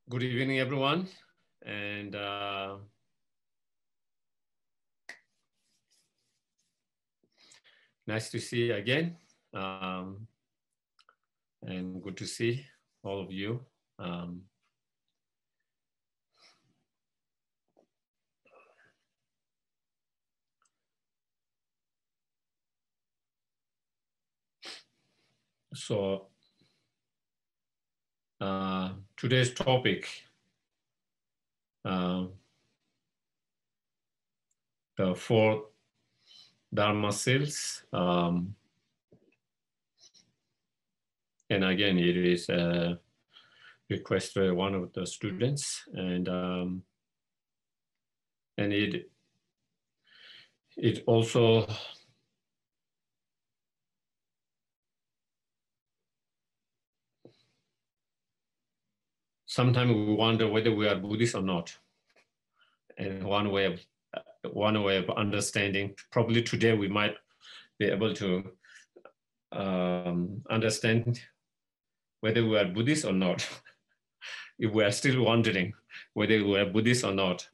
Good evening, everyone, and nice to see you again, and good to see all of you. So today's topic, the four Dharma seals, and again, it is a request by one of the students, and it also sometimes we wonder whether we are Buddhist or not. And one way of understanding, probably today we might be able to understand whether we are Buddhist or not. If we are still wondering whether we are Buddhist or not,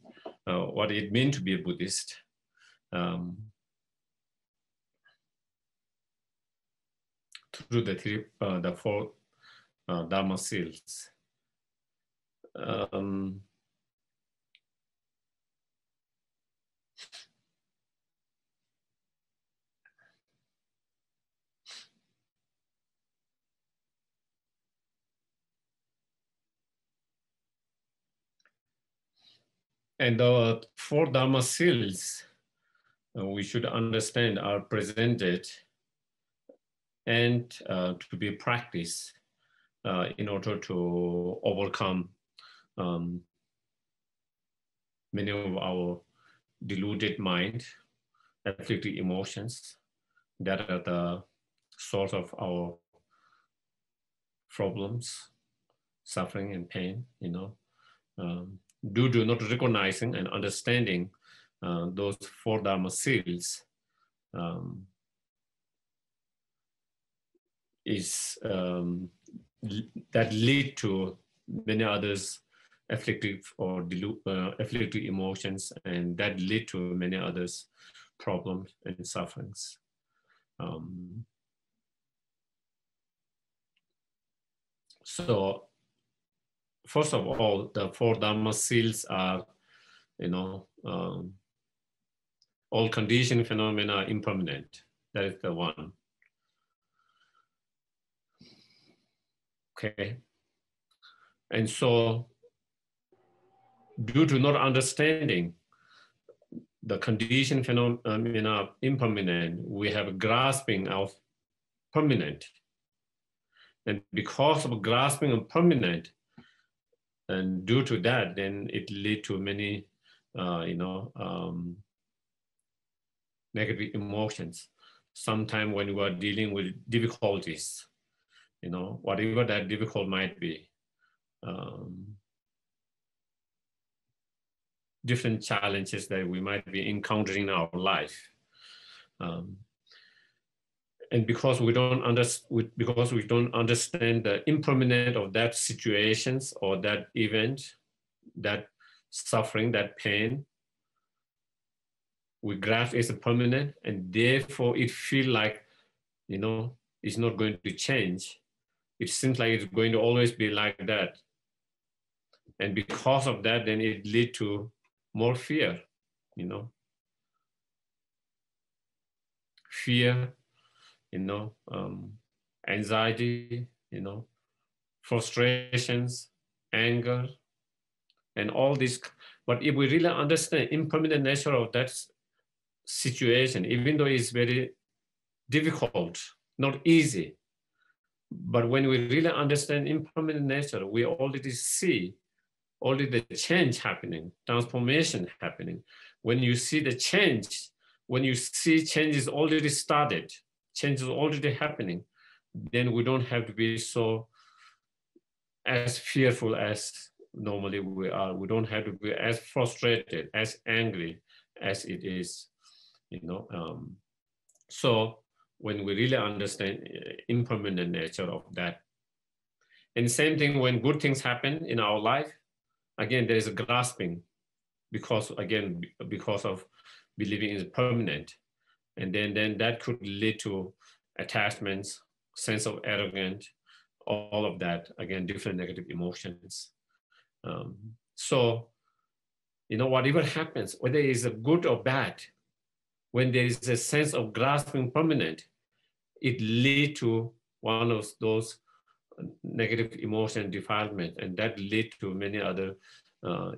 what it means to be a Buddhist. Through the four Dharma seals. And the four Dharma seals, we should understand, are presented and to be practiced in order to overcome many of our deluded mind, afflicted emotions that are the source of our problems, suffering and pain, due to not recognizing and understanding those four Dharma seals that lead to many others afflictive or afflictive emotions, and that lead to many others problems and sufferings. So first of all, the four Dharma seals are, all conditioned phenomena are impermanent. That is the one. Okay. And so, due to not understanding the conditioned phenomena impermanent, we have a grasping of permanent. And because of grasping of permanent, and due to that, then it leads to many, negative emotions. Sometimes when we are dealing with difficulties, whatever that difficult might be, different challenges that we might be encountering in our life. And because we don't understand the impermanence of that situations or that event, that suffering, that pain, we grasp as a permanent, and therefore it feels like, it's not going to change. It seems like it's going to always be like that. And because of that, then it leads to more fear, fear, anxiety, frustrations, anger, and all this. But if we really understand impermanent nature of that situation, even though it's very difficult, not easy, but when we really understand impermanent nature, we already see the change happening, transformation happening. When you see the change, when you see change is already started, change is already happening, then we don't have to be so as fearful as normally we are. We don't have to be as frustrated, as angry as it is, So when we really understand impermanent nature of that, and same thing when good things happen in our life, again, there is a grasping because of believing is permanent. And then that could lead to attachments, sense of arrogance, all of that, again, different negative emotions. So, whatever happens, whether it's a good or bad, when there is a sense of grasping permanent, it leads to one of those negative emotion defilement, and that lead to many other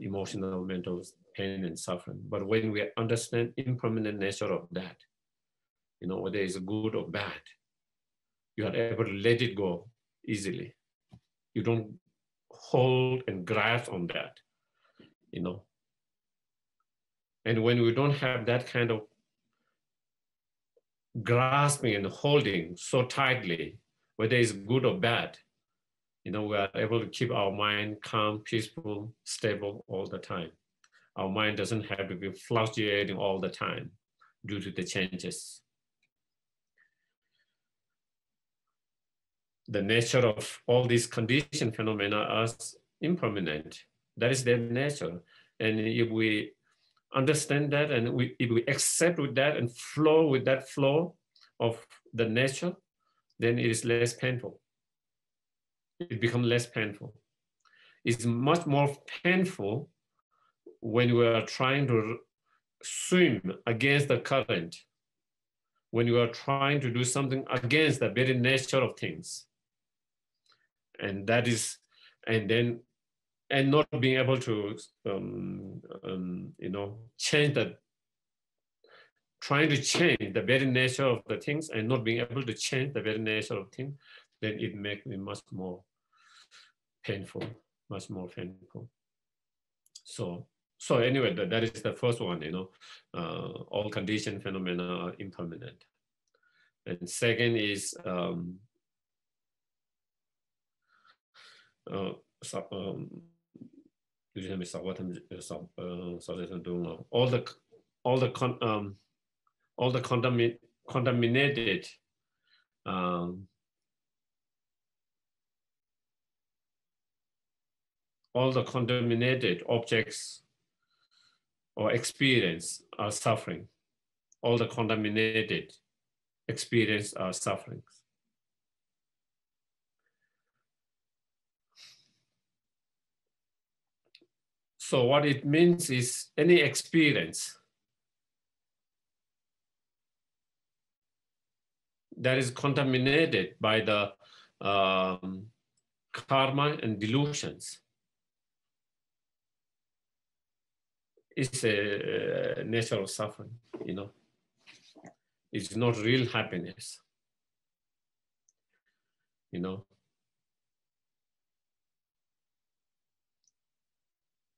emotional, mental pain and suffering. But when we understand impermanent nature of that, whether it's good or bad, you are able to let it go easily. You don't hold and grasp on that, And when we don't have that kind of grasping and holding so tightly, whether it's good or bad, we are able to keep our mind calm, peaceful, stable all the time. Our mind doesn't have to be fluctuating all the time due to the changes. The nature of all these conditioned phenomena are impermanent. That is their nature. And if we understand that, and if we accept with that and flow with that flow of the nature, then it is less painful. It becomes less painful. It's much more painful when we are trying to swim against the current, when you are trying to do something against the very nature of things. And that is, and not being able to, change that, trying to change the very nature of the things and not being able to change the very nature of things, then it makes me much more painful, much more painful. So anyway, that is the first one, all conditioned phenomena are impermanent. And second is all the contaminated all the contaminated objects or experience are suffering. All the contaminated experience are sufferings. So what it means is any experience that is contaminated by the karma and delusions is a nature of suffering, It's not real happiness,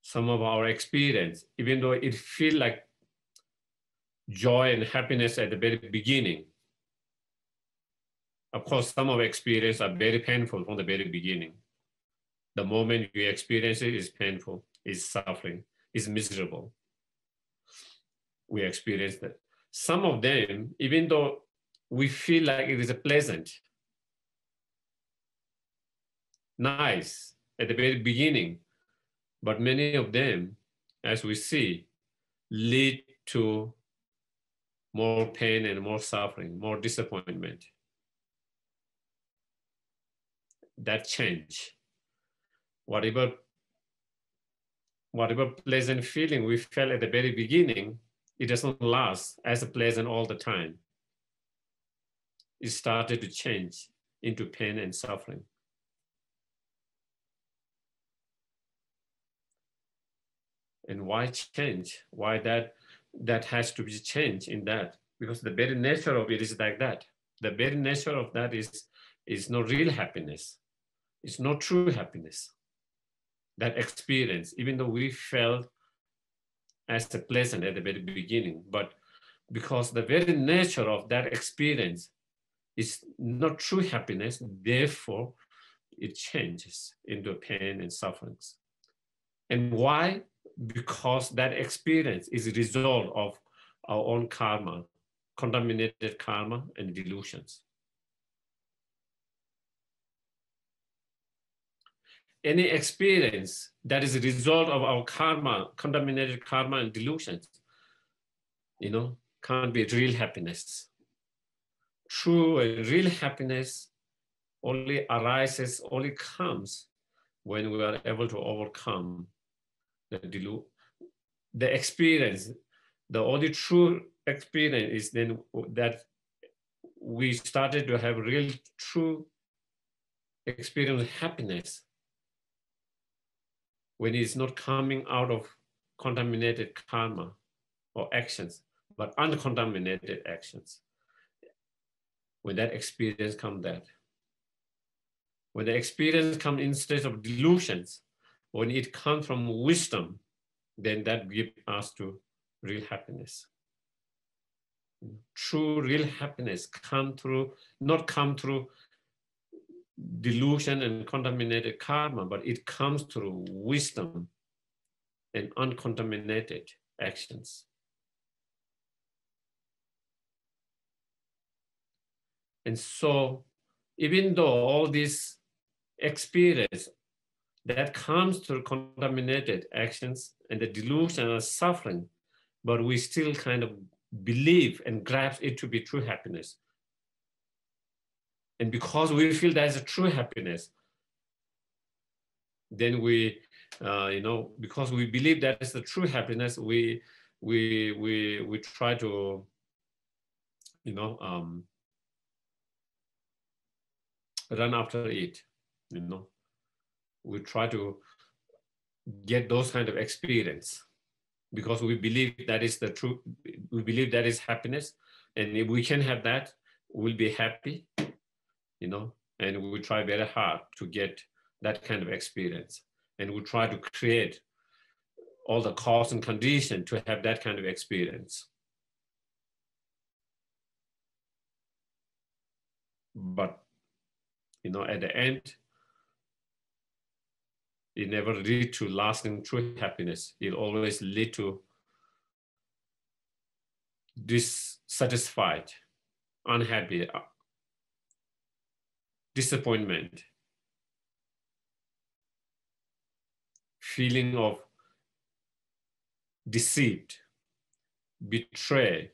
Some of our experience, even though it feels like joy and happiness at the very beginning, of course, some of our experience are very painful from the very beginning. The moment you experience it is painful, is suffering, is miserable. We experience that. Some of them, even though we feel like it is a pleasant, nice at the very beginning, but many of them, as we see, lead to more pain and more suffering, more disappointment. That change, whatever pleasant feeling we felt at the very beginning, it doesn't last as pleasant all the time. It started to change into pain and suffering. And why change? Why that has to be changed in that? Because the very nature of it is like that. The very nature of that is not real happiness. It's not true happiness. That experience, even though we felt as pleasant at the very beginning, but because the very nature of that experience is not true happiness, therefore it changes into pain and sufferings. And why? Because that experience is a result of our own karma, contaminated karma and delusions. any experience that is a result of our karma, contaminated karma and delusions, can't be real happiness. True and real happiness only arises, only comes when we are able to overcome the experience. The only true experience is then that we started to have real, true experience of happiness when it's not coming out of contaminated karma or actions, but uncontaminated actions. When that experience comes, when the experience comes instead of delusions, when it comes from wisdom, then that gives us to real happiness. True real happiness not come through delusion and contaminated karma, but it comes through wisdom and uncontaminated actions. And so, even though all this experience that comes through contaminated actions and the delusion and suffering, but we still kind of believe and grasp it to be true happiness. And because we feel that's a true happiness, then we, because we believe that is the true happiness, we try to, run after it. We try to get those kind of experience because we believe that is the truth. We believe that is happiness, and if we can have that, we'll be happy. And we try very hard to get that kind of experience. And we try to create all the cause and condition to have that kind of experience. But, at the end, it never leads to lasting true happiness. It always leads to dissatisfied, unhappy, disappointment, feeling of deceived, betrayed.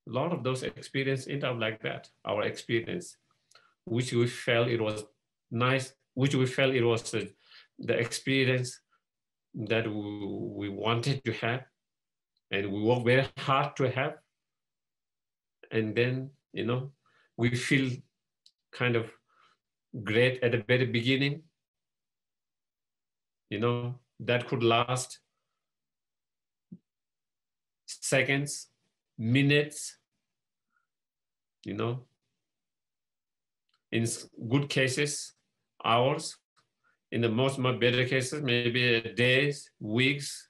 A lot of those experiences end up like that, our experience, which we felt it was nice, which we felt it was the experience that we wanted to have, and we work very hard to have. And then, we feel kind of great at the very beginning, that could last seconds, minutes, in good cases, hours. In the most better cases, maybe days, weeks,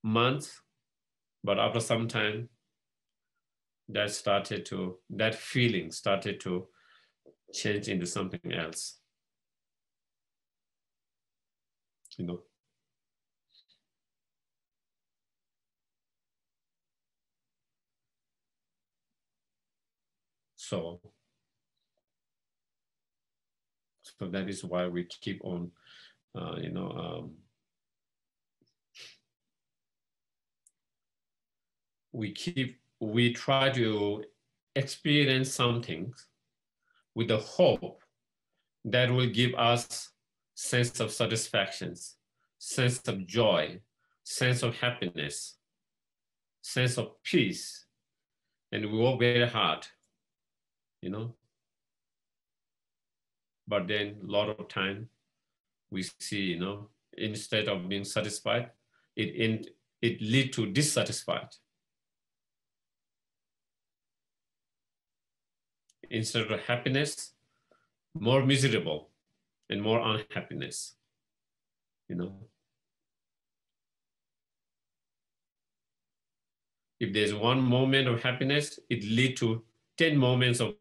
months. But after some time, that feeling started to change into something else. So that is why we keep on, we try to experience something with the hope that will give us sense of satisfaction, sense of joy, sense of happiness, sense of peace. And we work very hard, But then a lot of time we see, instead of being satisfied, it leads to dissatisfied. Instead of happiness, more miserable and more unhappiness, If there's one moment of happiness, it leads to 10 moments of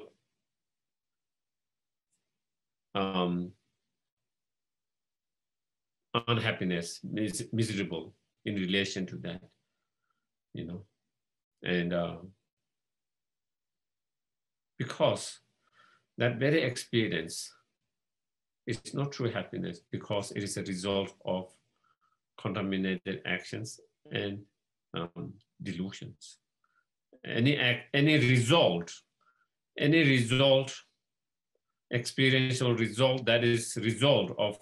unhappiness, miserable in relation to that, And because that very experience is not true happiness because it is a result of contaminated actions and delusions. Any result, experiential result that is result of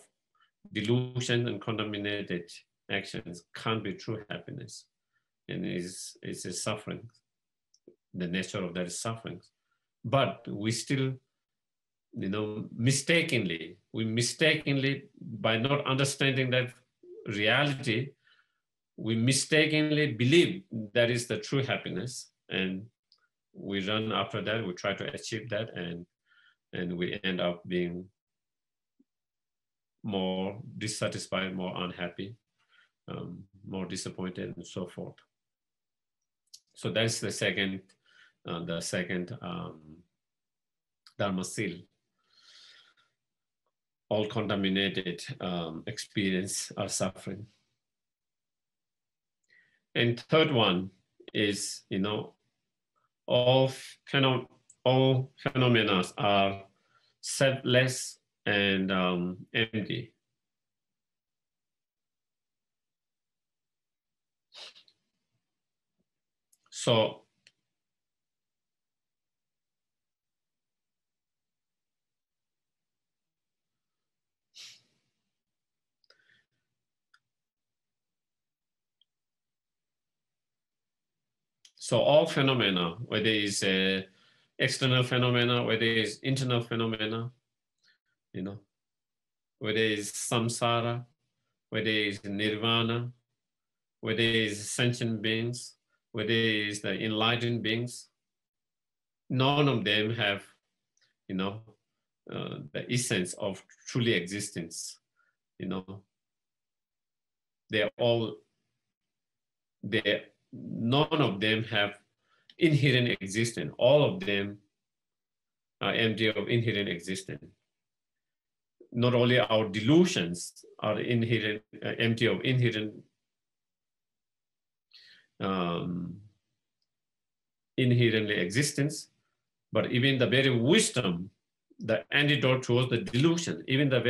delusion and contaminated actions can't be true happiness, and is a suffering. The nature of that is suffering. But we still, mistakenly, by not understanding that reality, we mistakenly believe that is the true happiness, and we run after that, we try to achieve that, and we end up being more dissatisfied, more unhappy, more disappointed, and so forth. So that's the second Dharma seal. All contaminated experience are suffering. And third one is, all phenomena are selfless and empty. So all phenomena, whether it's external phenomena, whether it's internal phenomena, whether it's samsara, whether it's nirvana, whether it's sentient beings, whether it's the enlightened beings, none of them have, the essence of truly existence. None of them have inherent existence. All of them are empty of inherent existence. Not only our delusions are empty of inherent inherently existence, but even the very wisdom, the antidote towards the delusion, even the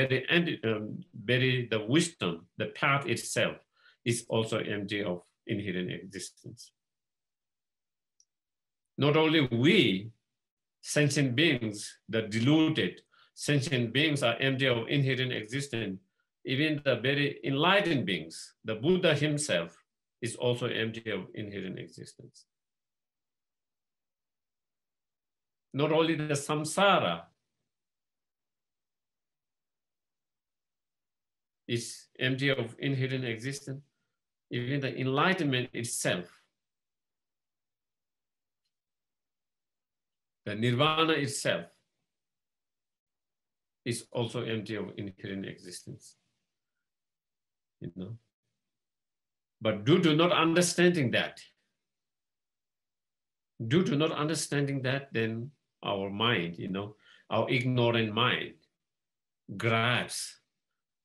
the wisdom, the path itself is also empty of inherent existence. Not only we, sentient beings, the deluded sentient beings are empty of inherent existence, even the very enlightened beings, the Buddha himself is also empty of inherent existence. Not only the samsara is empty of inherent existence, even the enlightenment itself, the nirvana itself, is also empty of inherent existence. But due to not understanding that, then our mind, our ignorant mind grasps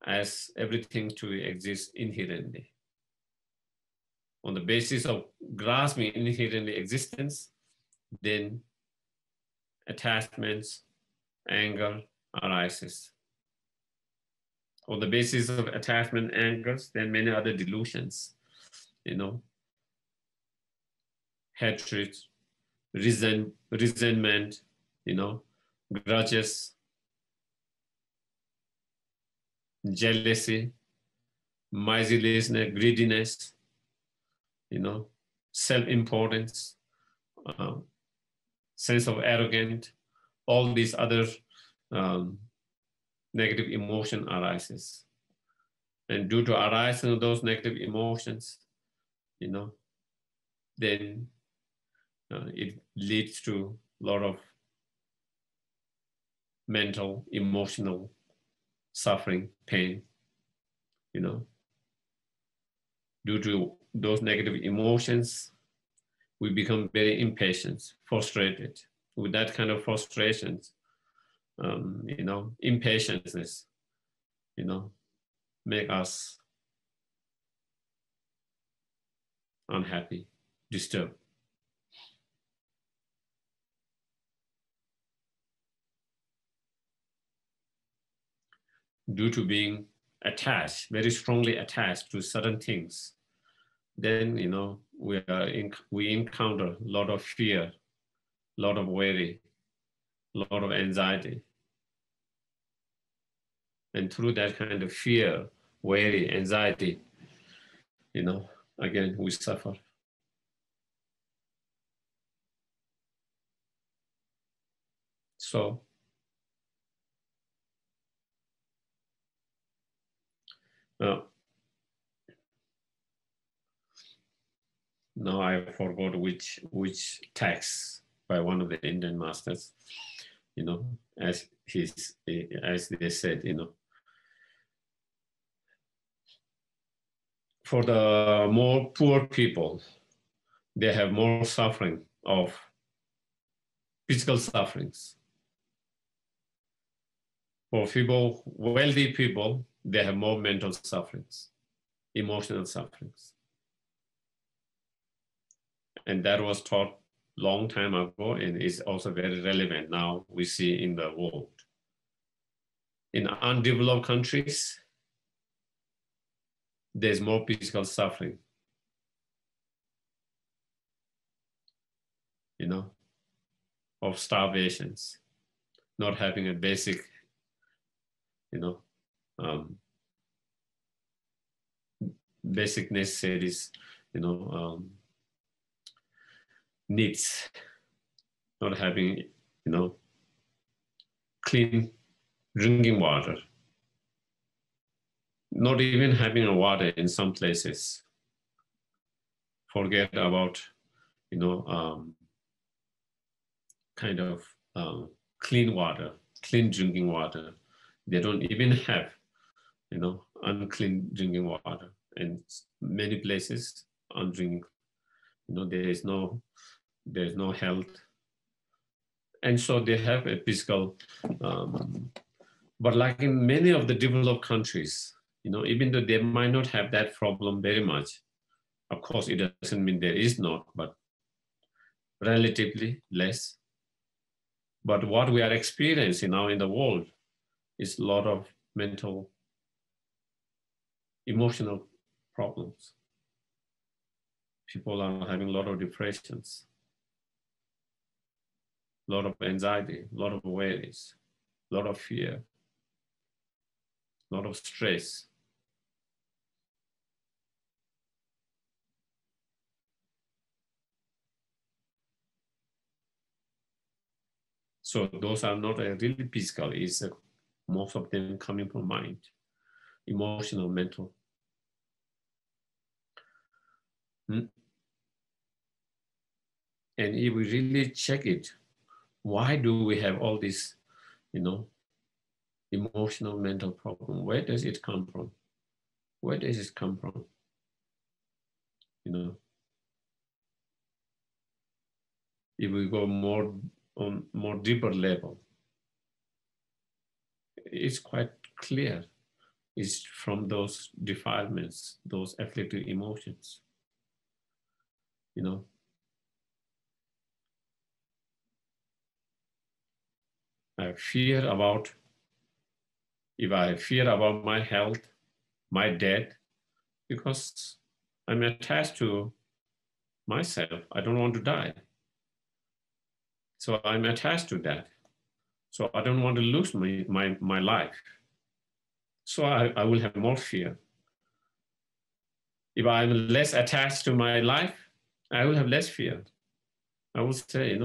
as everything to exist inherently. On the basis of grasping inherently existence, then attachments, anger arises. On the basis of attachment, angers, then many other delusions, hatred, resentment, grudges, jealousy, miserliness, greediness, self-importance, sense of arrogance, all these other negative emotion arises. And due to arising of those negative emotions, then it leads to a lot of mental, emotional suffering, pain, Due to those negative emotions, we become very impatient, frustrated. With that kind of frustrations, impatience, make us unhappy, disturbed. due to being attached, very strongly attached to certain things, then we encounter a lot of fear, a lot of worry, a lot of anxiety. And through that kind of fear, worry, anxiety, again, we suffer. So now I forgot which text by one of the Indian masters, as they said, for the more poor people, they have more suffering of physical sufferings. For people, wealthy people, they have more mental sufferings, emotional sufferings. And that was taught long time ago and is also very relevant now we see in the world. In undeveloped countries, there's more physical suffering, of starvations, not having a basic, basic necessities, needs, not having, clean drinking water, not even having a water in some places. Forget about, kind of clean water, clean drinking water. They don't even have, unclean drinking water. And many places, undrinking, there's no health. And so they have a physical, but like in many of the developed countries, even though they might not have that problem very much, of course, it doesn't mean there is not, but relatively less. But what we are experiencing now in the world is a lot of mental, emotional problems. People are having a lot of depressions, a lot of anxiety, a lot of worries, a lot of fear, a lot of stress. So those are not really physical, it's most of them coming from mind, emotional, mental. And if we really check it, why do we have all this, emotional, mental problem? Where does it come from? Where does it come from? If we go on more deeper level, it's quite clear. It's from those defilements, those afflictive emotions. I fear about, if I fear about my health, my death, because I'm attached to myself. I don't want to die. So I'm attached to that. So I don't want to lose my life. So I will have more fear. If I'm less attached to my life, I will have less fear. I would say,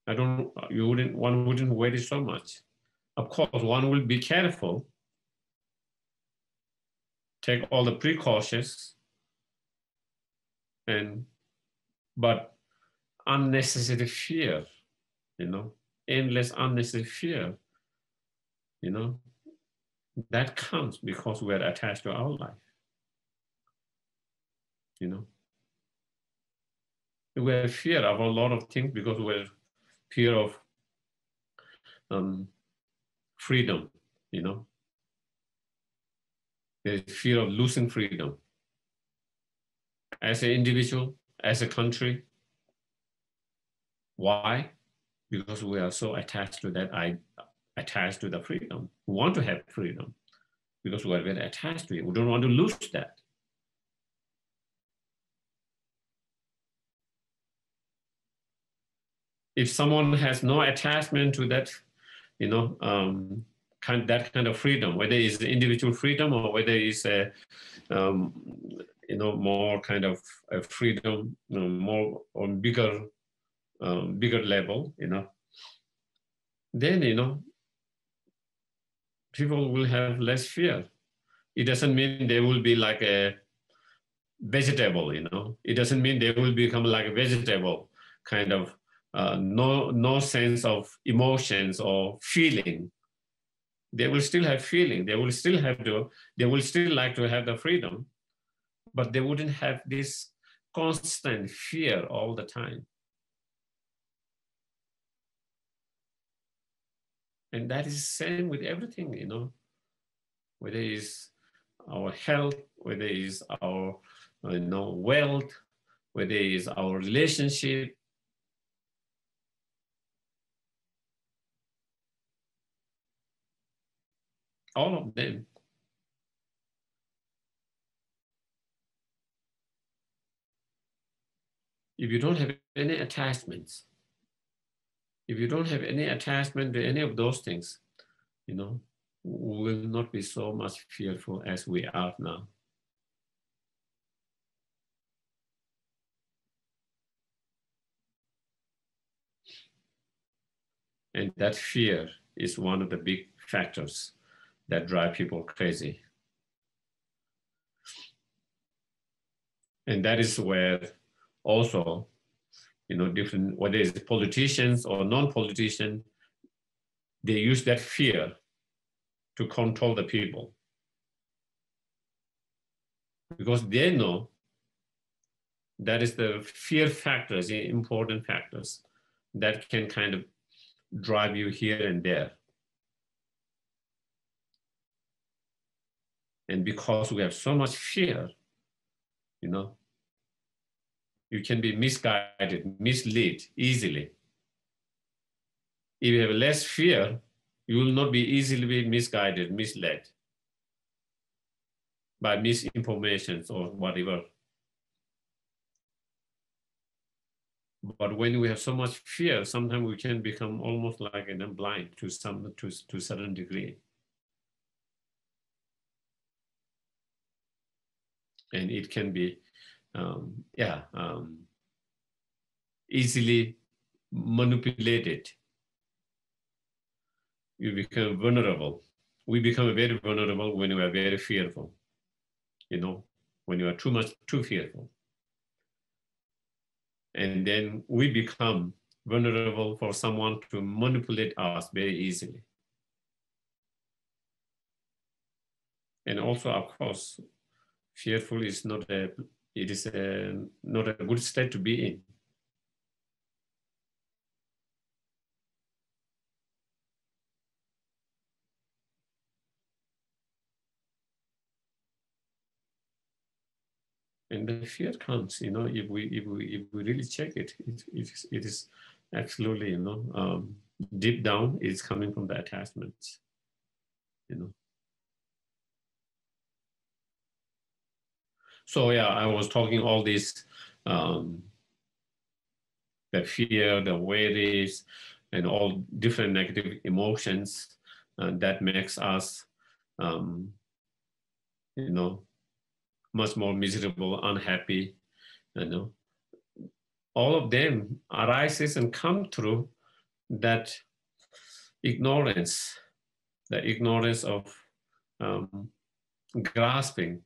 one wouldn't worry so much. Of course, one will be careful, take all the precautions, but unnecessary fear, endless unnecessary fear, that comes because we're attached to our life. We're fear of a lot of things because we're fear of freedom, There's fear of losing freedom. As an individual, as a country. Why? Because we are so attached to that attached to the freedom, who want to have freedom, because we are very attached to it. We don't want to lose that. If someone has no attachment to that, that kind of freedom, whether it's individual freedom or whether it's a, more kind of a freedom, more on bigger level, then, people will have less fear. It doesn't mean they will be like a vegetable, It doesn't mean they will become like a vegetable, kind of no sense of emotions or feeling. They will still have feeling. They will still like to have the freedom, but they wouldn't have this constant fear all the time. And that is the same with everything, whether it's our health, whether it's our wealth, whether it's our relationship. All of them. If you don't have any attachments, if you don't have any attachment to any of those things, we will not be so much fearful as we are now. And that fear is one of the big factors that drive people crazy. And that is where also, different, whether it's politicians or non-politicians, they use that fear to control the people. Because they know that is the fear factors, the important factors that can kind of drive you here and there. And because we have so much fear, you can be misguided, misled easily. If you have less fear, you will not be easily misguided, misled by misinformation or whatever. But when we have so much fear, sometimes we can become almost like blind to a certain degree. And it can be, easily manipulated. You become vulnerable. We become very vulnerable when we are very fearful. When you are too fearful. And then we become vulnerable for someone to manipulate us very easily. And also, of course, fearful is not a good state to be in. And the fear comes, if we really check it, it is absolutely, deep down, it's coming from the attachments, So yeah, I was talking all this, the fear, the worries, and all different negative emotions that makes us, much more miserable, unhappy, all of them arises and come through that ignorance, the ignorance of grasping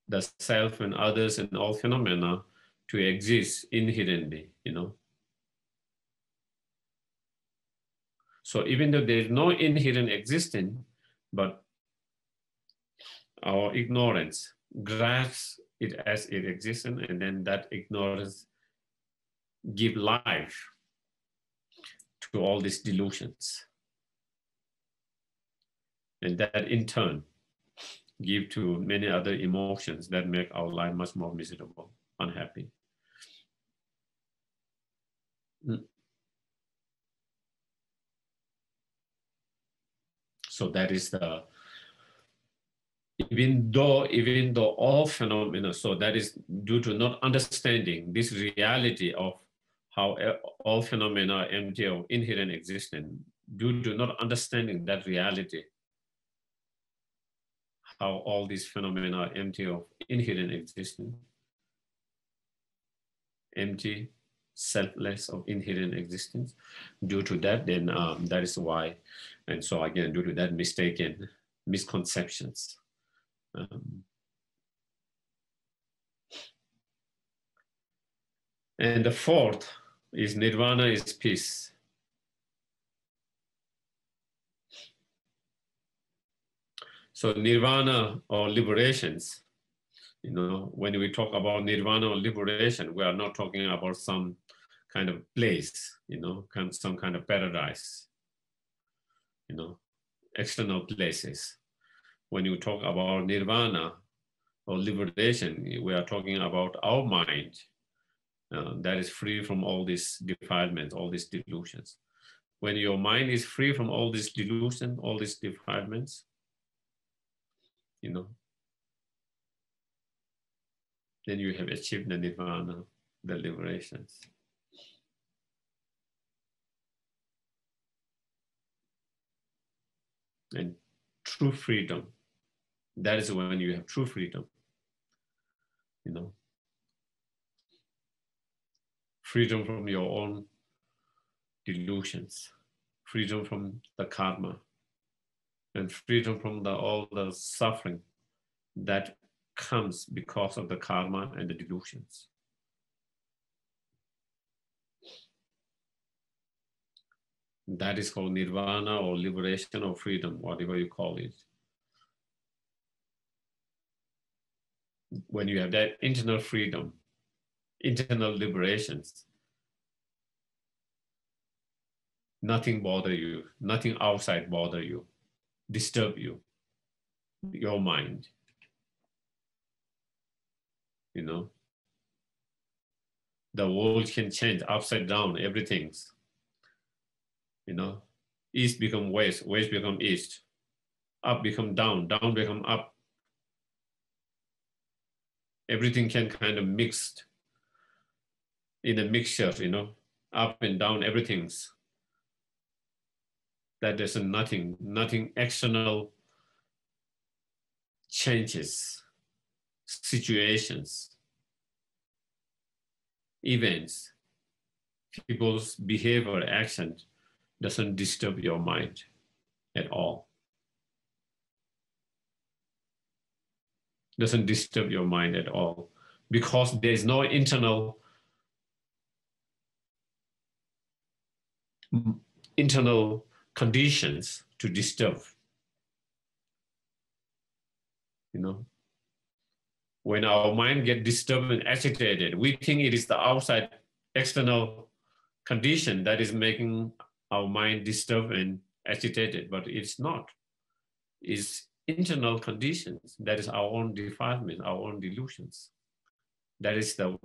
the self and others and all phenomena to exist inherently, So even though there is no inherent existence, but our ignorance grasps it as it exists, and then that ignorance gives life to all these delusions. And that in turn give to many other emotions that make our life much more miserable, unhappy. So that is the, even though all phenomena, so that is due to not understanding this reality of how all phenomena are empty of inherent existence, due to not understanding that reality, how all these phenomena are empty of inherent existence, empty, selfless of inherent existence. Due to that, then that is why, and so again, due to that mistaken misconceptions. And the fourth is nirvana is peace. So nirvana or liberations, when we talk about nirvana or liberation, we are not talking about some kind of place, some kind of paradise, external places. When you talk about nirvana or liberation, we are talking about our mind that is free from all these defilements, all these delusions. When your mind is free from all these delusions, all these defilements, then you have achieved the nirvana, the liberations. And true freedom, that is when you have true freedom. Freedom from your own delusions, freedom from the karma, and freedom from all the suffering that comes because of the karma and the delusions. That is called nirvana or liberation or freedom, whatever you call it. When you have that internal freedom, internal liberations, nothing bother you, nothing outside bother you, disturb you, your mind. The world can change upside down, everything's. East become west, west become east, up become down, down become up. Everything can kind of mixed in a mixture, up and down, everything's. That there's nothing external changes, situations, events, people's behavior, action doesn't disturb your mind at all. Doesn't disturb your mind at all, because there's no internal conditions to disturb. When our mind gets disturbed and agitated, we think it is the outside external condition that is making our mind disturbed and agitated, but it's not. It's internal conditions. That is our own defilement, our own delusions. That is the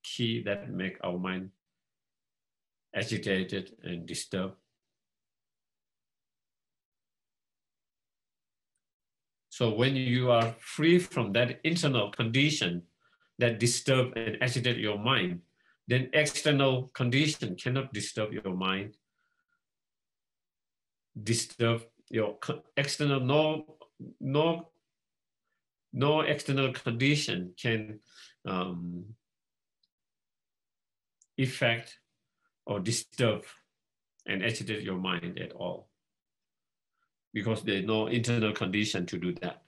key that make our mind agitated and disturbed. So when you are free from that internal condition that disturb and agitate your mind, then external condition cannot disturb your mind, disturb your external, no external condition can affect or disturb and agitate your mind at all, because there's no internal condition to do that.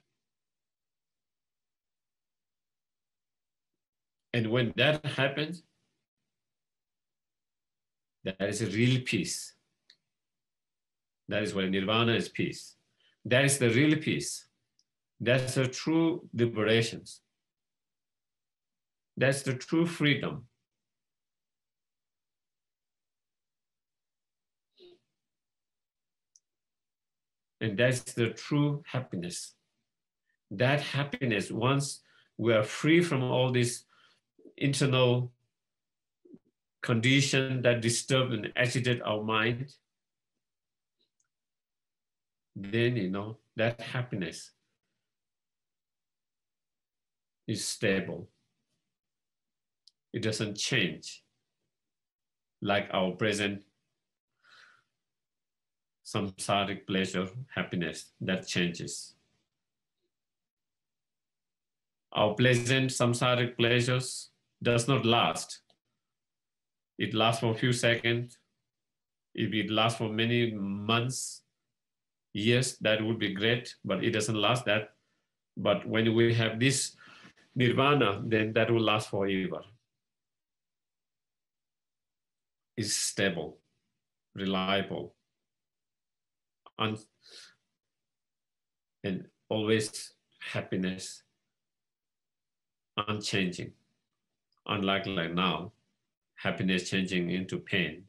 And when that happens, that is a real peace. That is why nirvana is peace. That is the real peace. That's the true liberations. That's the true freedom. And that's the true happiness. That happiness, once we are free from all this internal condition that disturb and agitate our mind, then, you know, that happiness is stable. It doesn't change like our present samsaric pleasure, happiness, that changes. Our pleasant samsaric pleasures does not last. It lasts for a few seconds. If it lasts for many months, years, that would be great, but it doesn't last that. But when we have this nirvana, then that will last forever. It's stable, reliable, and always happiness, unchanging. Unlike like now, happiness changing into pain.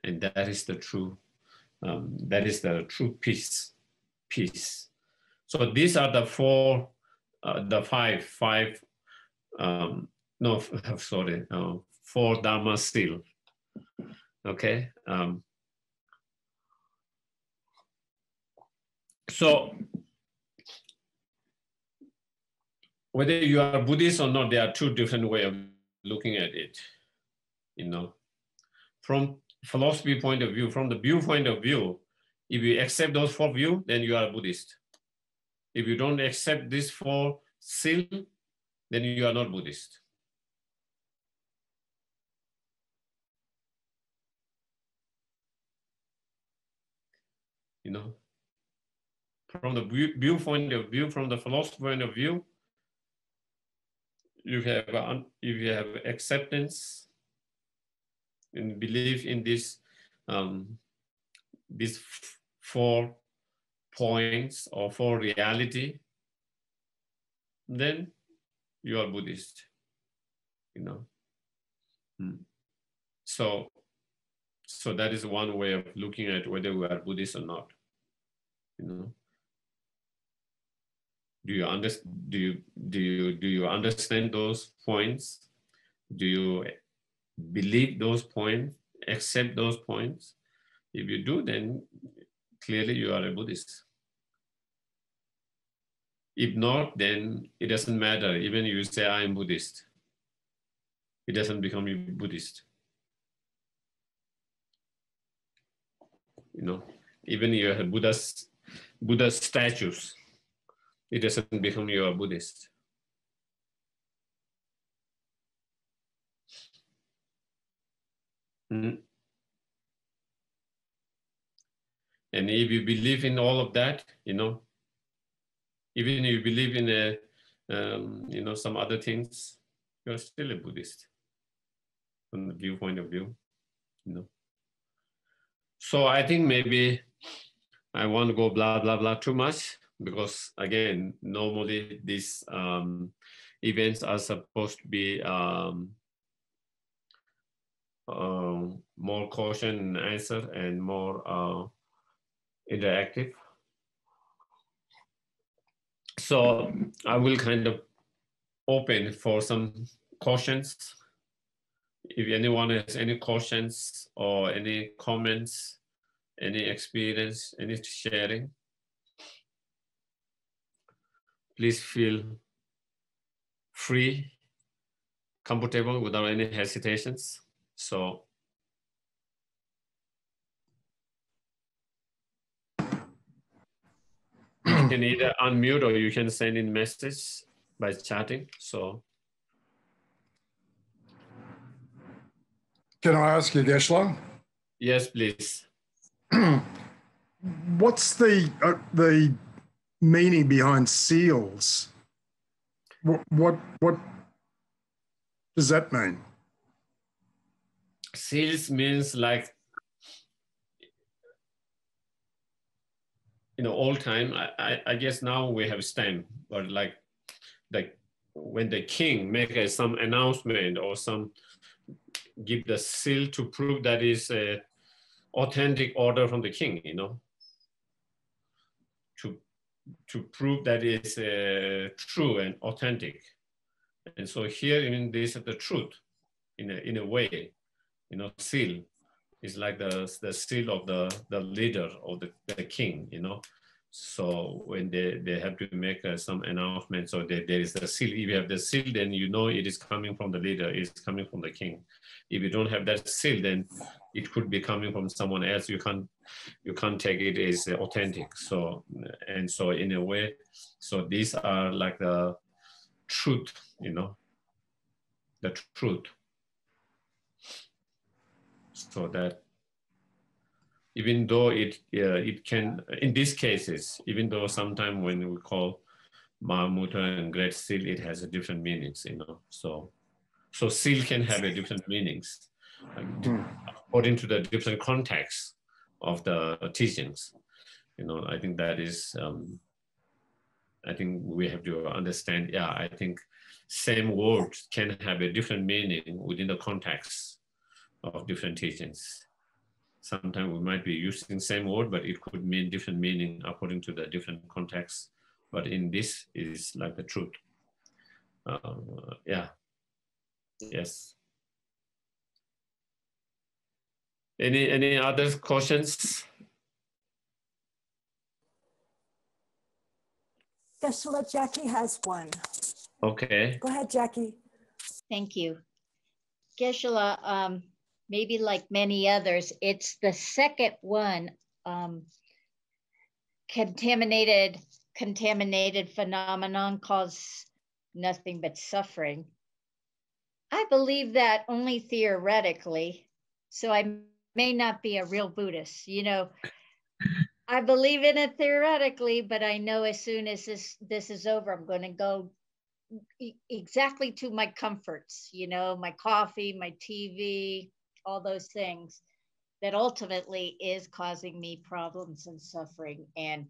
And that is the true peace. Peace. So these are the four, four Dharma still. Okay. So whether you are Buddhist or not, there are two different ways of looking at it. You know, from philosophy point of view, from the viewpoint of view, if you accept those four views, then you are a Buddhist. If you don't accept these four seal, then you are not Buddhist. You know, from the viewpoint of view, from the philosophy point of view, if you have acceptance and belief in this, these 4 points or 4 reality, then you are Buddhist. You know, so that is one way of looking at whether we are Buddhist or not. You know, do you understand those points? Do you believe those points? Accept those points? If you do, then clearly you are a Buddhist. If not, then it doesn't matter. Even you say I am Buddhist, it doesn't become you Buddhist. You know, even you have Buddha statues, it doesn't become you a Buddhist. Mm-hmm. And if you believe in all of that, you know, even if you believe in you know, some other things, you're still a Buddhist from the viewpoint of view, you know. So I think maybe I want to go blah, blah, blah too much because again, normally these events are supposed to be more question and answer and more interactive. So I will kind of open for some questions. If anyone has any questions or any comments, any experience, any sharing, please feel free, comfortable without any hesitations. So you can either unmute or you can send in message by chatting. So can I ask you, Geshe? Yes, please. What's the meaning behind seals? What does that mean? Seals means like, you know, old time. I guess now we have stamp, but like when the king make some announcement or some give the seal to prove that is a authentic order from the king, you know, to prove that is true and authentic. And so here, I mean, this is the truth in a way, you know, seal, It's like the seal of the leader or the king, you know. So when they have to make some announcement, so there is the seal. If you have the seal, then you know it is coming from the leader, it's coming from the king. If you don't have that seal, then it could be coming from someone else. You can't take it as authentic. So, and so in a way, so these are like the truth, you know, the truth. So that even though it can, in these cases, even though sometimes when we call Mahamudra and Great Seal, it has a different meanings, you know. So seal can have a different meanings according to the different context of the teachings. You know, I think that is, I think we have to understand, yeah, I think same words can have a different meaning within the context of different teachings. Sometimes we might be using same word, but it could mean different meaning according to the different context. But in this is like the truth. Yeah. Yes. Any other questions? Geshe, Jackie has one. Okay. Go ahead, Jackie. Thank you. Geshe, maybe like many others, it's the second one, contaminated phenomenon cause nothing but suffering. I believe that only theoretically, so I may not be a real Buddhist. You know, I believe in it theoretically, but I know as soon as this is over, I'm going to go exactly to my comforts, you know, my coffee, my TV, all those things that ultimately is causing me problems and suffering and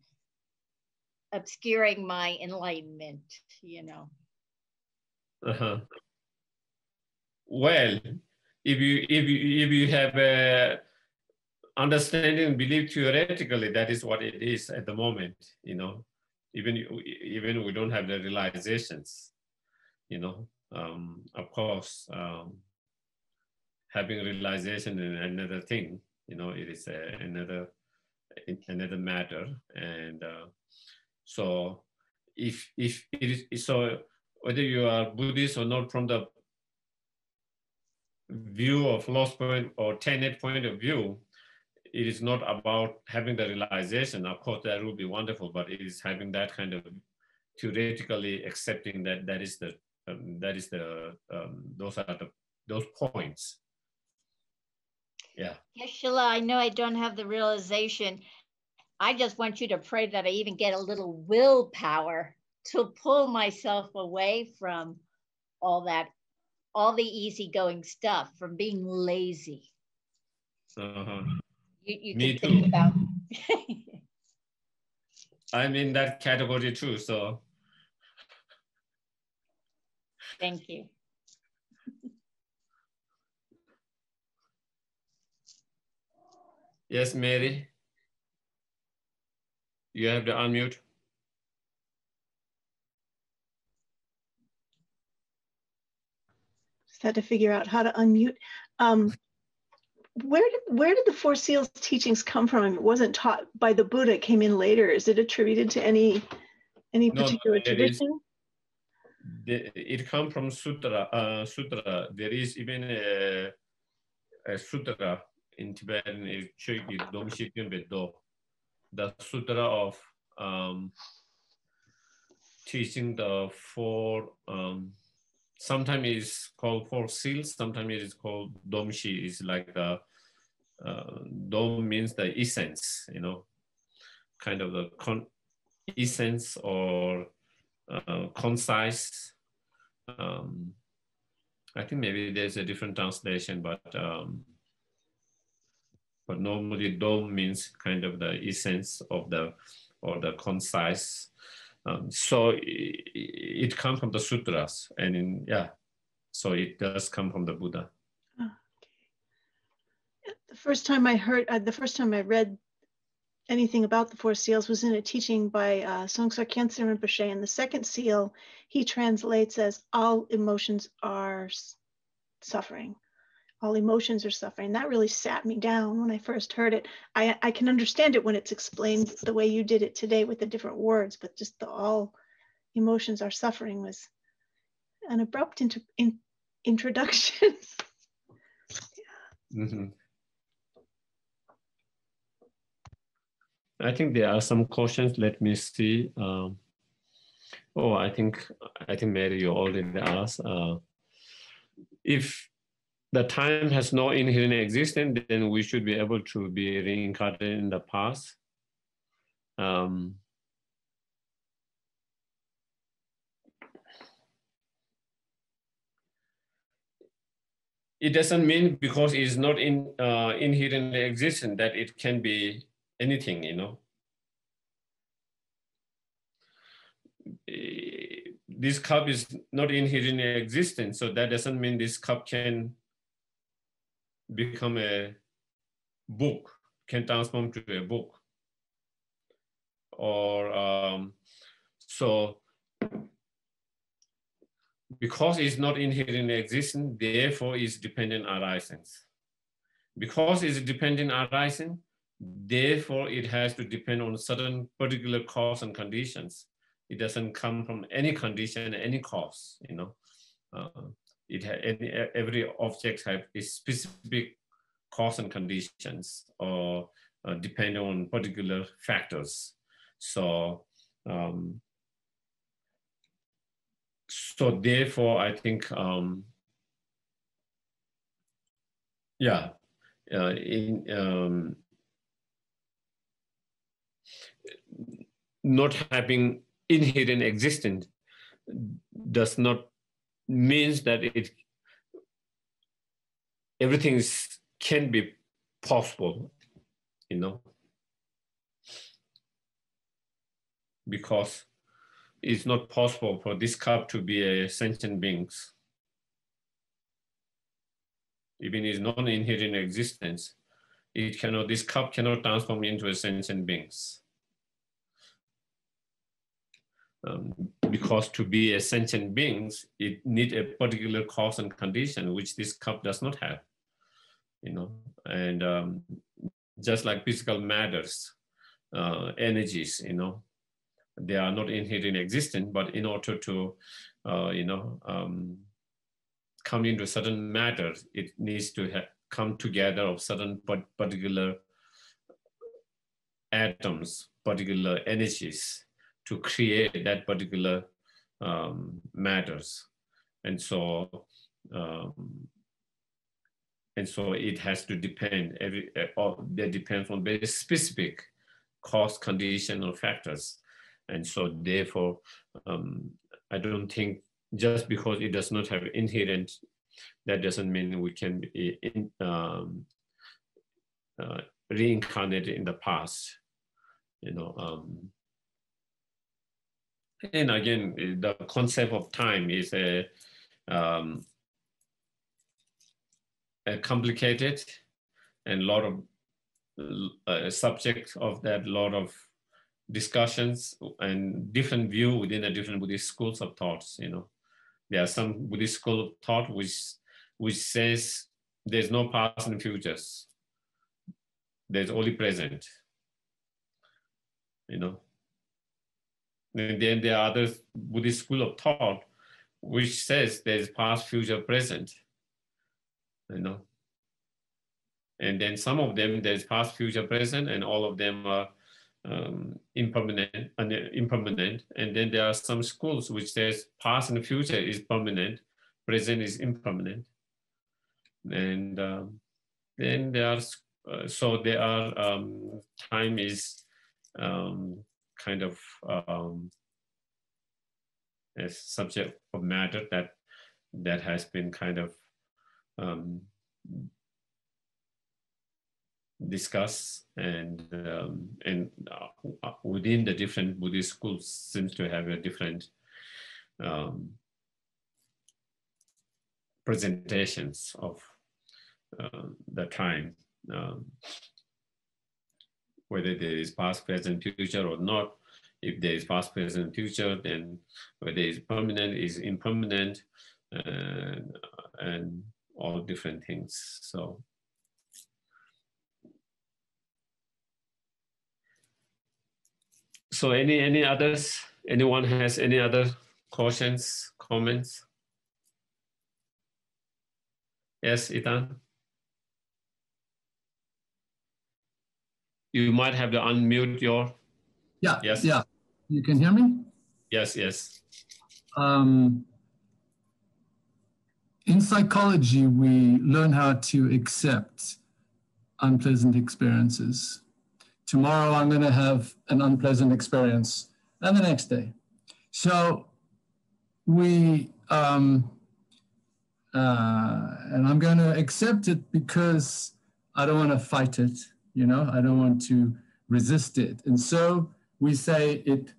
obscuring my enlightenment, you know. Uh-huh. Well, if you have a understanding and belief theoretically, that is what it is at the moment, you know. Even we don't have the realizations, you know. Of course, having realization is another thing, you know. It is another matter, and so if it is so, whether you are Buddhist or not, from the view of lost point or tenet point of view, it is not about having the realization. Of course, that would be wonderful, but it is having that kind of theoretically accepting that those are those points. Yeah. Yes, Sheila, I know I don't have the realization. I just want you to pray that I even get a little willpower to pull myself away from all the easygoing stuff, from being lazy. Uh-huh. You Me can think too. about. I'm in that category too, so. Thank you. Yes, Mary. You have to unmute. Just had to figure out how to unmute. Where did the Four Seals teachings come from? It wasn't taught by the Buddha, it came in later. Is it attributed to any particular tradition? It comes from sutra. Sutra. There is even a sutra in Tibetan. The sutra of teaching the four. Sometimes it's called Four Seals. Sometimes it is called Domshi. It's like the Dom means the essence, you know, kind of the essence or concise. I think maybe there's a different translation, but normally Dom means kind of the essence of the concise. So it comes from the sutras, and so it does come from the Buddha. Oh, okay. The first time I read anything about the Four Seals was in a teaching by Songsar Khyentse Rinpoche, and the second seal he translates as all emotions are suffering, all emotions are suffering. That really sat me down when I first heard it. I can understand it when it's explained the way you did it today with the different words, but just the all emotions are suffering was an abrupt introduction. Mm-hmm. I think there are some questions. Let me see. I think Mary, you already asked. If the time has no inherent existence, then we should be able to be reincarnated in the past. It doesn't mean because it's not inherently existent that it can be anything, you know. This cup is not inherently existent, so that doesn't mean this cup can become a book, can transform to a book. Or so because it's not inherently existent, therefore it's dependent arisings. Because it's dependent arising, therefore it has to depend on certain particular cause and conditions. It doesn't come from any condition, any cause, you know. Every object has a specific cause and conditions or depend on particular factors. So, so therefore, I think, not having inherent existence does not means that everything can be possible, you know, because it's not possible for this cup to be a sentient beings. Even its non-inherent existence, this cup cannot transform into a sentient beings. Because to be a sentient beings, it needs a particular cause and condition, which this cup does not have, you know. And just like physical matters, energies, you know, they are not inherently existent, but in order to, come into certain matters, it needs to come together of certain particular atoms, particular energies to create that particular matters. And so it has to depend, that depends on very specific cause, condition, or factors. And so therefore, I don't think just because it does not have inherent, that doesn't mean we can be reincarnated in the past, you know. And again, the concept of time is a complicated and a lot of subject of that, lot of discussions and different view within the different Buddhist schools of thoughts, you know. There are some Buddhist school of thought which says there's no past and futures. There's only present, you know. And then there are other Buddhist school of thought which says there's past, future, present, you know. And then some of them, there's past, future, present, and all of them are impermanent. And then there are some schools which says past and future is permanent, present is impermanent. And then there are, time is kind of a subject of matter that has been kind of discussed, and within the different Buddhist schools seems to have a different presentations of the time, whether there is past, present, future or not. If there is past, present, future, then whether it's permanent, is impermanent, and all different things. So any others? Anyone has any other questions, comments? Yes, Eytan? You might have to unmute your... Yeah, Yes. yeah. You can hear me? Yes, yes. In psychology, we learn how to accept unpleasant experiences. Tomorrow, I'm going to have an unpleasant experience, and the next day. So and I'm going to accept it because I don't want to fight it, you know, I don't want to resist it. And so we say it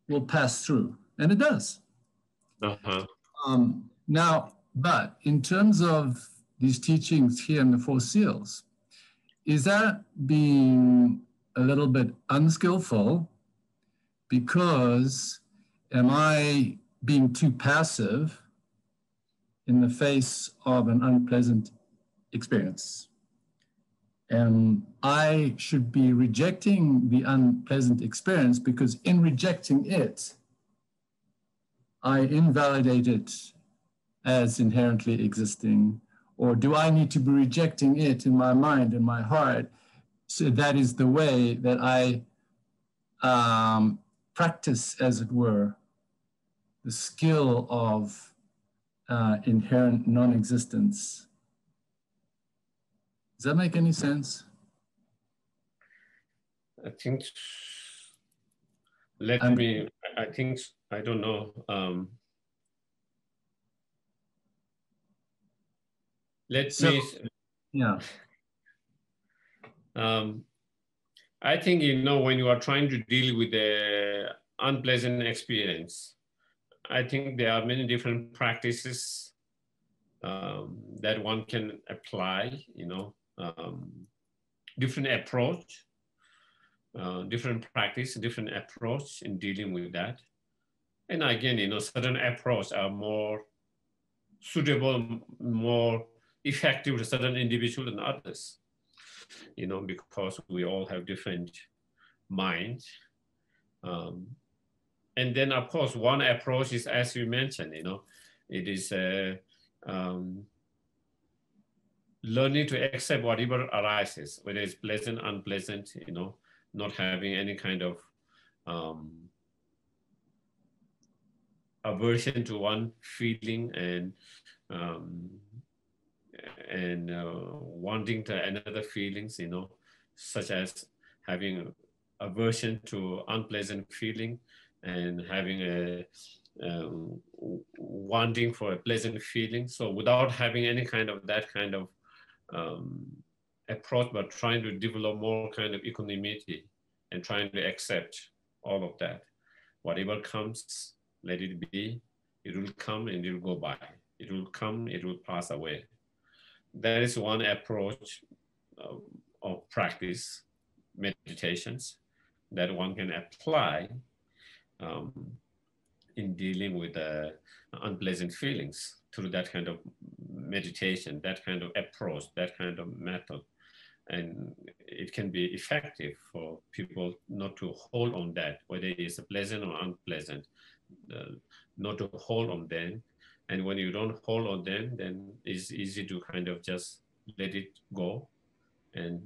will pass through, and it does. Uh-huh. Now, but in terms of these teachings here in the Four Seals, is that being a little bit unskillful? Because am I being too passive in the face of an unpleasant experience? And I should be rejecting the unpleasant experience because in rejecting it, I invalidate it as inherently existing, or do I need to be rejecting it in my mind and my heart? So that is the way that I practice, as it were, the skill of inherent non-existence. Does that make any sense? I think, I don't know. Yeah. I think, you know, when you are trying to deal with the unpleasant experience, I think there are many different practices that one can apply, you know, different approach, different practice, different approach in dealing with that. And again, you know, certain approaches are more suitable, more effective to certain individuals than others, you know, because we all have different minds. And then, of course, one approach is, as you mentioned, you know, it is learning to accept whatever arises, whether it's pleasant, unpleasant, you know, not having any kind of aversion to one feeling and wanting to another feelings, you know, such as having aversion to unpleasant feeling and having a wanting for a pleasant feeling. So without having any kind of that kind of approach, but trying to develop more kind of equanimity and trying to accept all of that. Whatever comes, let it be. It will come and it will go by. It will come, it will pass away. That is one approach of practice, meditations, that one can apply in dealing with unpleasant feelings through that kind of meditation, that kind of approach, that kind of method. And it can be effective for people not to hold on that, whether it's pleasant or unpleasant, not to hold on them. And when you don't hold on them, then it's easy to kind of just let it go. And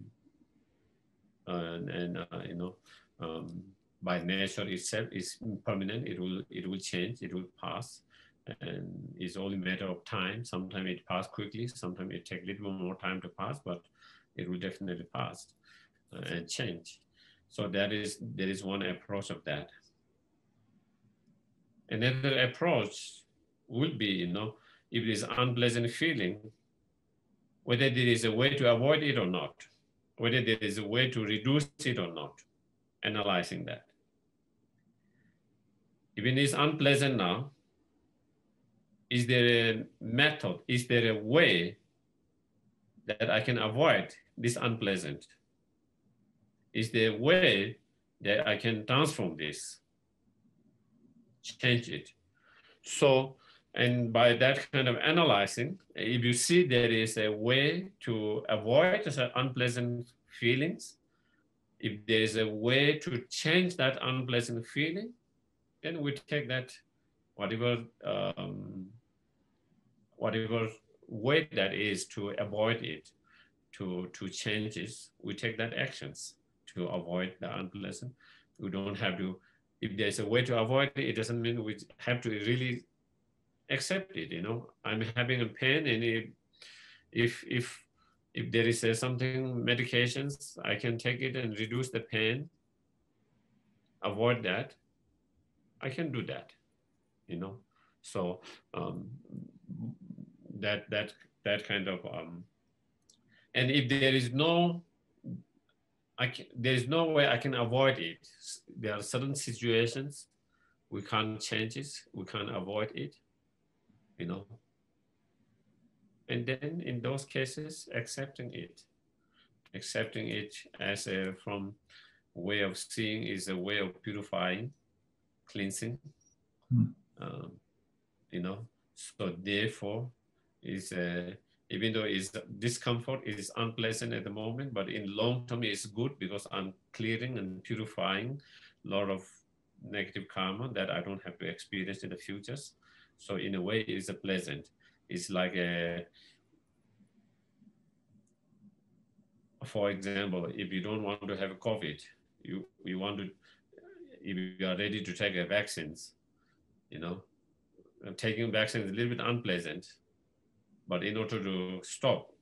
you know, by nature itself is impermanent. It will change, it will pass. And it's only a matter of time. Sometimes it passes quickly, sometimes it takes a little more time to pass, but it will definitely pass and change. So there is one approach of that. Another approach would be, you know, if there is unpleasant feeling, whether there is a way to avoid it or not, whether there is a way to reduce it or not, analyzing that. Even if it's unpleasant now, is there a method, is there a way that I can avoid this unpleasant? Is there a way that I can transform this, change it? So And by that kind of analyzing, if you see there is a way to avoid unpleasant feelings, if there is a way to change that unpleasant feeling, then we take that whatever whatever way that is to avoid it, to change it, we take that actions to avoid the unpleasant. We don't have to, if there's a way to avoid it, it doesn't mean we have to really accept it, you know. I'm having a pain, and if there is something, medications, I can take it and reduce the pain, avoid that, I can do that, you know. So that kind of, and if there is no, there is no way I can avoid it. There are certain situations we can't change it, we can't avoid it, you know. And then in those cases, accepting it as a from way of seeing is a way of purifying, cleansing, you know. So therefore, is even though it's discomfort, it is unpleasant at the moment, but in long term it's good because I'm clearing and purifying a lot of negative karma that I don't have to experience in the futures. So in a way, it's a pleasant. It's like a, for example, if you don't want to have a COVID, you want to, if you are ready to take a vaccines, you know, taking vaccines is a little bit unpleasant, but in order to stop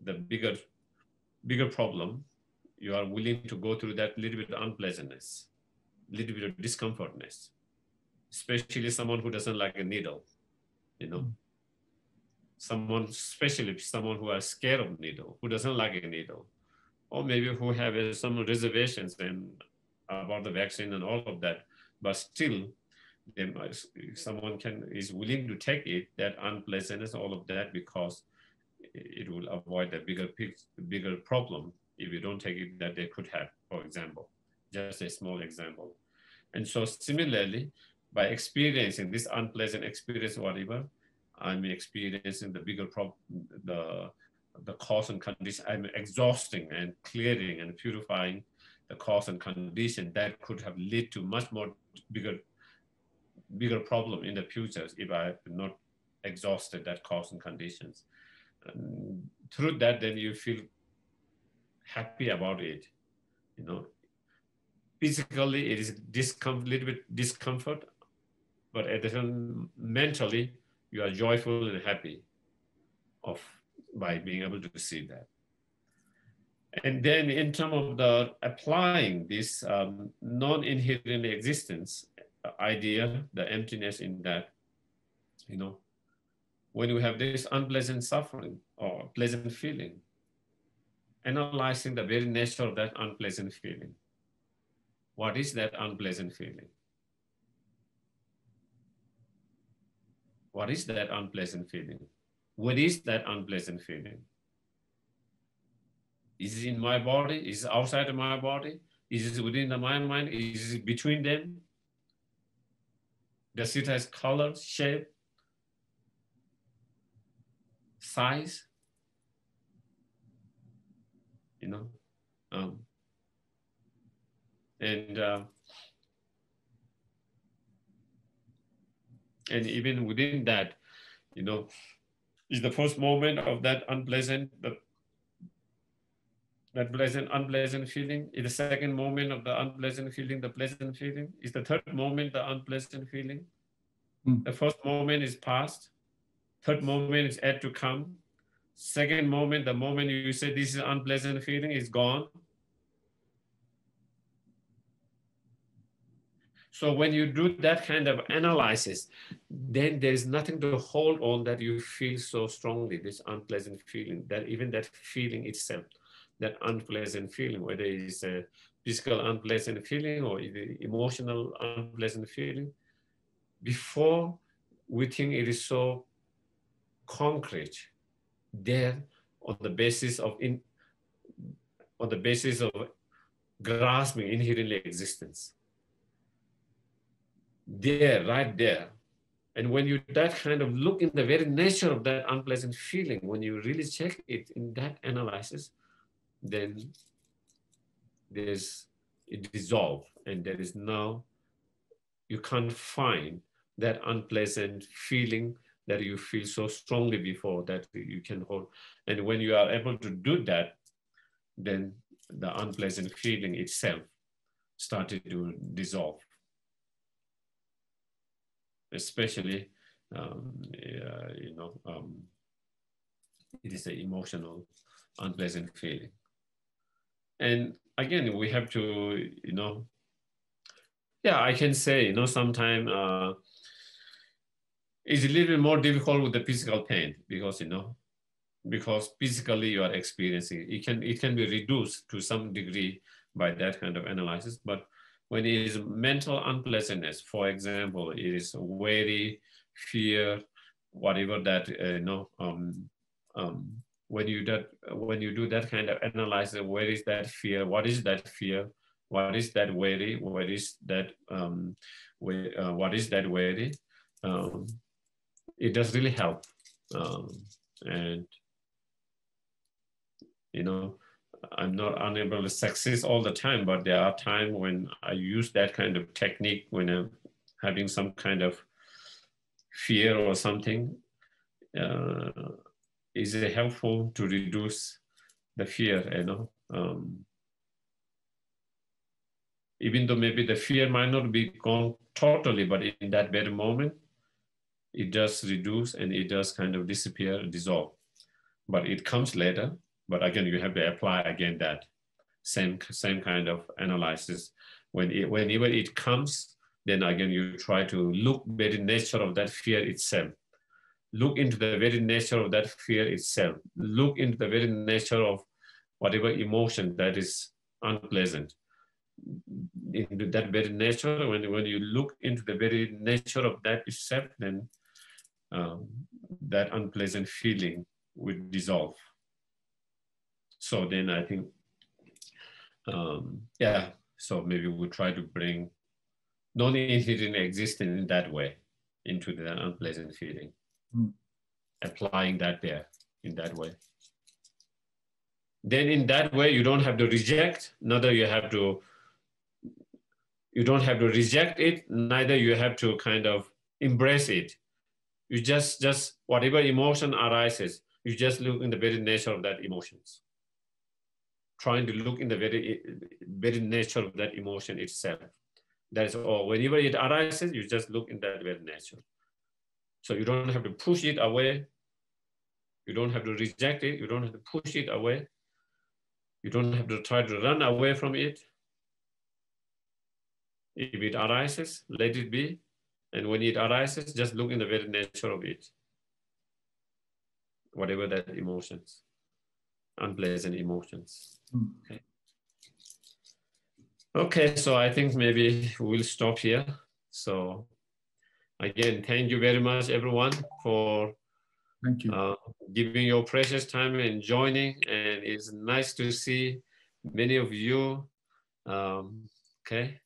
the bigger problem, you are willing to go through that little bit of unpleasantness, little bit of discomfortness, especially someone who doesn't like a needle, you know. Someone, especially someone who is scared of needle, who doesn't like a needle, or maybe who have some reservations about the vaccine and all of that, but still, someone is willing to take it, that unpleasantness, all of that, because it will avoid the bigger problem if you don't take it that they could have, for example, just a small example. And so similarly, by experiencing this unpleasant experience, whatever, I'm experiencing the bigger problem, the cause and condition. I'm exhausting and clearing and purifying the cause and condition that could have led to much more bigger problem in the future if I have not exhausted that cause and conditions. And through that, then you feel happy about it, you know. Physically, it is little bit discomfort, but at the time, mentally, you are joyful and happy by being able to see that. And then in terms of the applying this non-inherent existence idea, the emptiness in that, you know, when we have this unpleasant suffering or pleasant feeling, analyzing the very nature of that unpleasant feeling. What is that unpleasant feeling? What is that unpleasant feeling? What is that unpleasant feeling? Is it in my body? Is it outside of my body? Is it within my mind? Is it between them? Does it have color, shape, size? You know, and even within that, you know, is the first moment of that unpleasant, unpleasant feeling? Is the second moment of the unpleasant feeling the pleasant feeling? Is the third moment the unpleasant feeling? The first moment is past. Third moment is yet to come. Second moment, the moment you say this is unpleasant feeling, is gone. So when you do that kind of analysis, then there is nothing to hold on that you feel so strongly, this unpleasant feeling, that even that feeling itself, that unpleasant feeling, whether it's a physical unpleasant feeling or emotional unpleasant feeling, before we think it is so concrete, there on the basis of grasping inherently existence. There, right there, And when you that kind of look in the very nature of that unpleasant feeling, when you really check it in that analysis, then it dissolves, and there is no, you can't find that unpleasant feeling that you feel so strongly before that you can hold. And when you are able to do that, then the unpleasant feeling itself started to dissolve. Especially, it is an emotional, unpleasant feeling. And again, we have to, yeah, I can say, sometimes it's a little bit more difficult with the physical pain because, because physically you are experiencing it. It can be reduced to some degree by that kind of analysis. But when it is mental unpleasantness, for example, it is worry, fear, whatever that, when you do that kind of analysis, where is that fear? What is that fear? What is that worry? What is that? What is that worry? It does really help, and I'm not unable to succeed all the time, but there are times when I use that kind of technique when I'm having some kind of fear or something. Is it helpful to reduce the fear, even though maybe the fear might not be gone totally, but in that very moment, it does reduce and it does kind of disappear, dissolve. But it comes later. But again, you have to apply again that same kind of analysis. Whenever it comes, then again, you try to look very nature of that fear itself. Look into the very nature of that fear itself. Look into the very nature of whatever emotion that is unpleasant. Into that very nature, when you look into the very nature of that itself, then that unpleasant feeling would dissolve. So then I think, yeah, so maybe we'll try to bring non-inherent existence in that way into the unpleasant feeling. Applying that there in that way. Then in that way, you don't have to reject, neither you don't have to reject it, neither you have to kind of embrace it. You just whatever emotion arises, you just look in the very nature of that emotions. Trying to look in the very nature of that emotion itself. That is all. Whenever it arises, you just look in that very nature. So you don't have to push it away. You don't have to reject it. You don't have to push it away. You don't have to try to run away from it. If it arises, let it be. And when it arises, just look in the very nature of it. Whatever that emotions, unpleasant emotions. Okay. Okay, so I think maybe we'll stop here. So again, thank you very much, everyone, for giving your precious time and joining. And it's nice to see many of you. Okay.